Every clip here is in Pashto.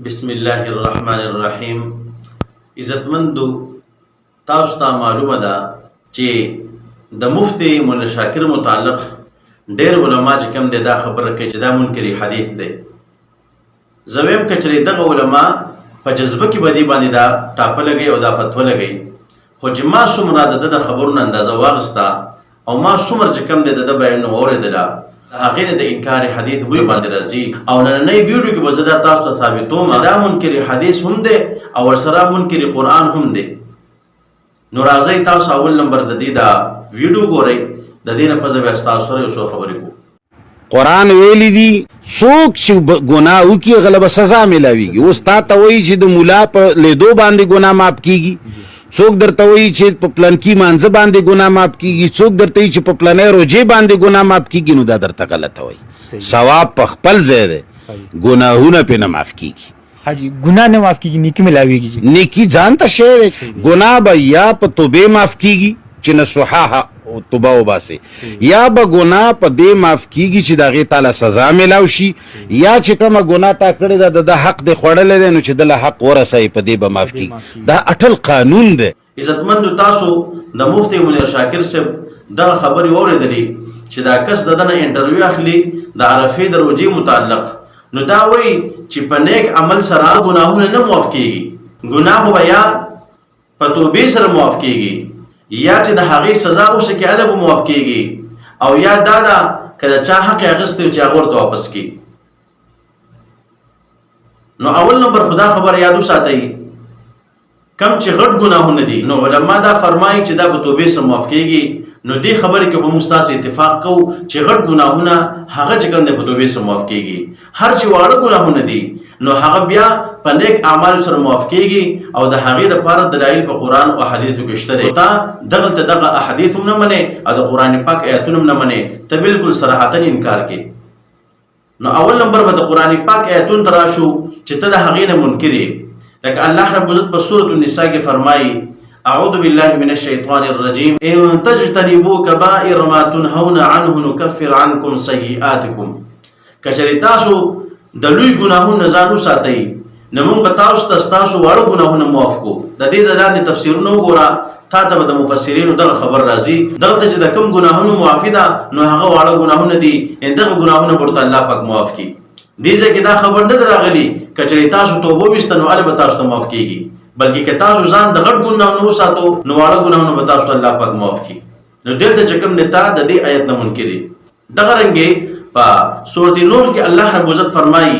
بسم الله الرحمن الرحیم. عزتمندو، تاسو ته معلومه ده چې د مفتی مولا شاکر متعلق ډېر علما چې کوم دي دا خبره کوي چې دا منکر حدیث دی. زه ویم که چېرې دغه علما په جذبه کې بدي باندې دا ټاپه لګوي او دا فتوه لګوي، خو چې ما څومره د ده د خبرونو اندازه واخیسته او ما څومره چې کوم دی د ده بیانونه واورېدله، هغې نه د انکار حدیث بوی باندې راځي. او نننۍ ویډیو کې به زه دا تاسو ته ثابتوم چې دا منکر حدیث هم دی او ورسره منکر قرآن هم دی. نو راځئ تاسو اول نمبر د دې دا ویډیو ګورئ، د دې نه پس بیا ستاسو سره یو څو خبرې کوو. قرآن ویلی دی څوک چې ګناه وکړي غلبه سزا ملاویږي. اوس تا ته وایي چې د ملا په لیدو باندې ګناه معاف کیږي، څوک درته وایي چې په پلنکي مانځه باندې ګناه معاف کیږي، څوک درته وایي چې په پلنۍ روژې باندې ګناه معاف کیږي. نو دا درته غلطه وایي. ثواب په خپل ځای دی، ګناهونه پې نه معاف کیږي. حاجی گناہ نه معاف کیږي، نیکی ملاویږي. نیکی ځان ته شی دی. ګناه به یا په توبې معاف کیږي چې نصوحه توبه وباسي، یا به ګناه په دې معاف کیږي چې د هغې تعالی سزا میلاو شي، یا چې کومه ګناه تا کړې ده د حق دې خوړلی دی نو چې دله حق ورسوي په دې به معاف کیږي. دا اټل قانون دی. عزتمندو، تاسو د مفتی مولا شاکر صاحب دغه خبرې واورېدلې چې دا کس د ده نه انټرویو اخلي د عرفې د روژې متعلق. نو دا وایي چې په نیک عمل سره ګناهونه نه معاف کیږي، ګناه به یا په توبې سره معاف کیږي، یا چې د هغې سزا اوسه کې هله به معاف کیږي، او یا دا ده که د چا حق یې اخیستی چې هغه ورته واپس کړي. نو اول نمبر خو دا خبره یاد وساتئ، کم چې غټ ګناهونه دي نو علما دا فرمایي چې دا په توبې سره معاف کیږي. نو دې خبرې کې خو موږ ستاسو اتفاق کوو چې غټ ګناهونه هغه چې کوم دی په توبې سره معاف کیږي. هر چې واړه ګناهونه دي نو هغه بیا په نیک اعمالو سره معاف کیږي، او د هغې لپاره دلایل په قرآن او احادیثو کې شته دی. تا دغلته دغه احادیث هم نه منې او د قرآن پاک آیاتونه هم نه منې، ته بالکل صراحتا انکار کوې. نو اول نمبر به د قرآن پاک آیاتونو ته راشو چې ته د هغې نه منکر یې. لکه الله رب العزت په سورة النساء کې فرمایي: اعوذ بالله من الشیطان الرجیم ان تجتنبوا کبائر ما تنهون عنه نکفر عنکم سیئاتکم. کچری تاسو د لوی ګناهونو نه ځان وساتئ نو موږ به تاسو ته ستاسو واړه ګناهونه معاف کړو. د دې د لاندې تفسیرونه وګوره، تا ته به د مفسرینو دغه خبر راځي. دلته چې د کوم ګناهونو معافي ده نو هغه واړه ګناهونه دي، دغه ګناهونه به ورته الله پاک معاف کړي. دې ځای کې دا خبر نه ده راغلي که چېرې تاسو توبه وویسته نو هلې به تاسو ته معاف کېږي، بلکې که تاسو ځان د غټ ګناهونو وساتو نو واړه ګناهونه به تاسو ته الله پاک معاف کړي. نو دلته چې کوم دی تا د دې آیت نه منکر یې. دغه رنګې په سورة نوح کې الله رب العزت فرمایي: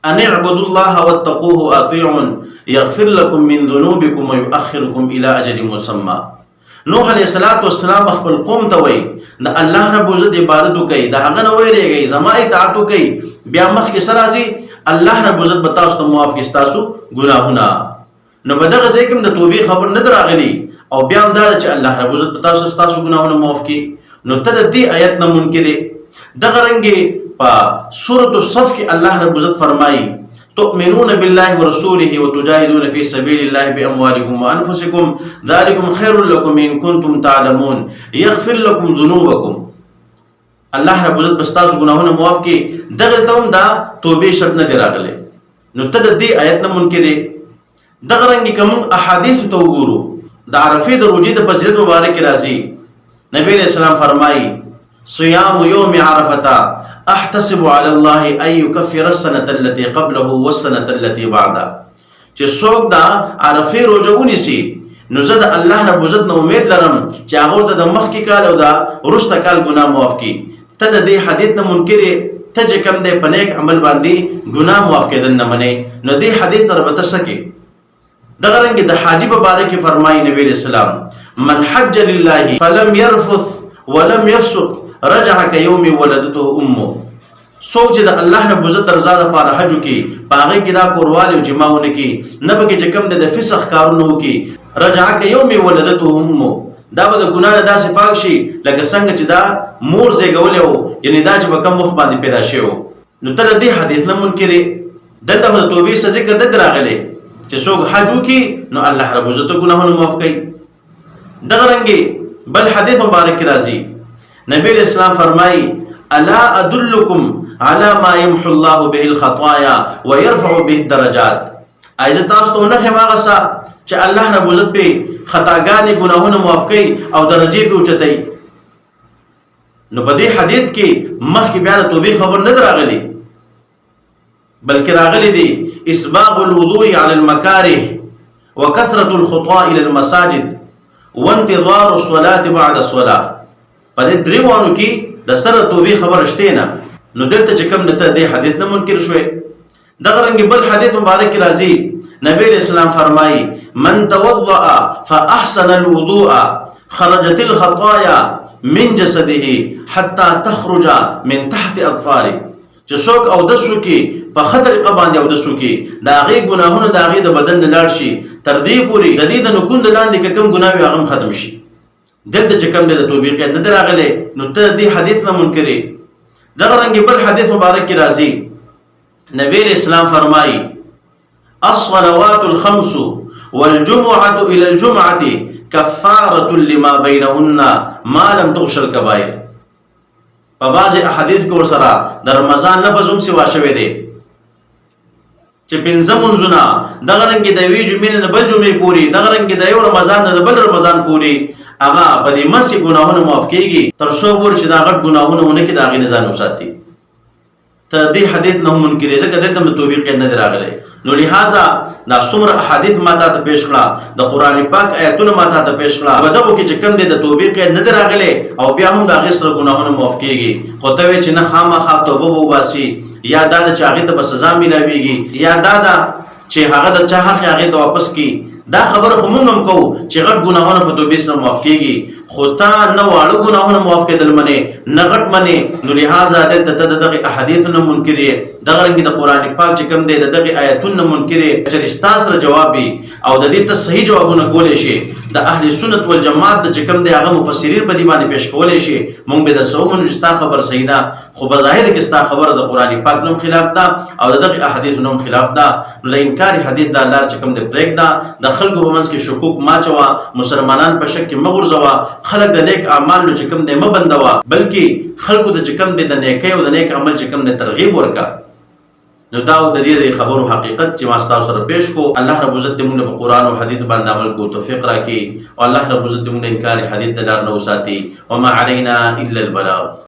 ان اعبدوا الله واتقوه واطيعون يغفر لكم من ذنوبكم ويؤخركم الى اجل مسمى. نوح علیه السلام خپل قوم ته وایي د الله رب العزت عبادت وکړئ، د هغه نه ویریږئ، زما اطاعت وکړئ. بیا مخکې څه راځي؟ الله رب العزت به تاسو ته معاف کړي ستاسو ګناهونه. نو په دغه ځای کې هم د توبې خبر نه ده راغلي، او بیا هم دا ده چې الله رب العزت به تاسو ستاسو ګناهونه معاف کړي. نو ته د دې آیت نه منکر یې. دغه رنګې په سورة الصف کې الله رب العزت فرمایي: تؤمنون بالله ورسوله وتجاهدون في سبيل الله بأموالكم وأنفسكم ذلكم خير لكم إن كنتم تعلمون يغفر لكم ذنوبكم. الله رب العزت به ستاسو ګناهونه معاف کړي. دغلته هم دا توبې شرط نه دی راغلی. نو ته د دې آیت نه منکر یې. دغه رنګې که موږ احادیثو ته وګورو، د عرفې د روژې د فضیلت مبارک راځي. نبی علیه السلام فرمایي: صيام يوم عرفة احتسب على الله ان يكفر السنة التي قبله والسنة التي بعده. چې څوک دا عرفې روژه ونیسي نو زه د الله رب العزت نه امید لرم چې هغه ورته د مخکې کال او د وروسته کال ګناه معاف کړي. ته د دې حدیث نه منکر یې. ته چې کوم دی په نیک عمل باندې ګناه معاف کېدل نه منې، نو دې حدیث سره به ته څه کوې؟ دغه رنګې د حاجي په باره کې فرمایي نبی علیه السلام: من حج لله فلم يرفث ولم يفسق رجع كيوم ولدته امه. څوک چې د الله رب العزت رضا دپاره حج وکړي، په هغې کې دا کوروالی او جما ونه کړي، نه پکې چې کوم دی د فسق کارونه وکړي، رجع كيوم ولدته امه، دا به د ګناه نه داسې پاک شي لکه څنګه چې دا مور زېږولی و، یعنې دا چې په کوم وخت باندې پیدا شوی و. نو ته د دې حدیث نه منکر یې. دلته خو د توبې څه ذکر نه دی راغلی چې څوک حج وکړي نو الله رب العزت ګناهونه معاف کوي. دغه رنګې بل حدیث مبارک کې راځي، نبی علیہ السلام فرمایي: الا ادلکم على ما يمحو الله به الخطايا ويرفع به الدرجات. ایزه تاسو ته نه ماغسا چې الله رب عزت به خطاګانی ګناهونه معاف کوي او درجه به اوچتای. نو په دې حدیث کې مخکې بیا د توبې خبر نه راغلی، بلکې راغلی دی اسباغ الوضوء على المكاره وكثرة الخطاء الى المساجد وانتظار الصلاة بعد الصلاة. په دې دریوانو کې د سره توبې خبر شته نه. نو دلته چې کوم نته دې حدیث نه منکر شوي. دغه رنګ بل حدیث مبارک راځي، نبی اسلام فرمایي من توضأ فاحسن الوضوء خرجت الخطايا من جسده حتى تخرج من تحت اظفاره. چې څوک او د سوکي په خطر قبان او د سوکي دا غي ګناهونه دا غي د بدن لاړ شي تر دې پوري د دې د نکوند لاندې کوم ګناوي هغه ختم شي. دلته چې کوم د توبې کې نه دراغله نو ته دې حدیث نه منکرې. دغه رنګ بل حدیث مبارک کې راځي، نبی اسلام فرمایي الصلوات الخمس والجمعة إلى الجمعة كفارة لما بينهن ما لم تغش الكبائر. په بعض احادیث کې ورسره د رمضان لفظ هم سوا شوی دی چې پنځه منځونه دغه رنګ د یوې جمعې نه بل جمعې پورې، دغه رنګ د یو رمضان نه بل رمضان پورې هغه په دې مسې ګناهونه معاف کېږي تر څو پورې چې دا غټ ګناهونه ونه کې د هغې نه ځان وساتي. ته دې حدیث نه هم منکرې ځکه دلته د توبې قید نه دی راغلی. نو لہذا دا څومره احادیث ما ته پیش کړه، د قرآن پاک آیتونه ما ته پیش کړه، په دغو کې چې کوم دی د توبې قید نه دی راغلی او بیا هم د هغې سره ګناهونه معاف کېږي. خو ته وایې چې نه خامخا توبه به وباسي، یا دا ده چې هغې ته به سزا میلاویږي، یا دا ده چې هغه د چا حق هغې ته واپس کړي. دا خبره خو موږ هم کوو چې غټ ګناهونه په توبې سره معاف کېږي، خو تا نه واړه ګناهونه معاف کېدل منې نه غټ منې. نو لہذا دلته ته د دغې احادیثو نه منکر یې، دغه رنګې د قرآن پاک چې کوم دی د دغې آیتونو نه منکر یې. چېرې ستا سره جواب وي او د دې ته صحیح جوابونه کولی شي، د اهل سنت والجماعت د چې کوم دی هغه مفسرین په دې باندې پیش کولی شي، موږ به درسه ومنو چې ستا خبر صحیح ده، خو بظاهر کې ستا خبره د قرآن پاک نه هم خلاف ده او د دغې احادیثو نه هم خلاف ده. نو د انکار حدیث دا لار چې کوم دی پرېږده، د خلکو په منځ کې شکوک ما چوه، مسلمانان په شک کې مه غورځوه، خلک د نیک اعمالو چې کوم دی مه بندوه، بلکې خلکو ته چې کوم دی د نیکۍ او د نیک عمل چې کوم دی ترغیب ورکړه. نو دا د دې خبرو حقیقت چې ما ستاسو سره پیش کو. الله رب عزت دې موږ په قرآن او حدیث باندې عمل کو توفیق راکړي او الله رب عزت دې موږ د انکار حدیث د لار نه وساتي. وما علینا الا البلاغ.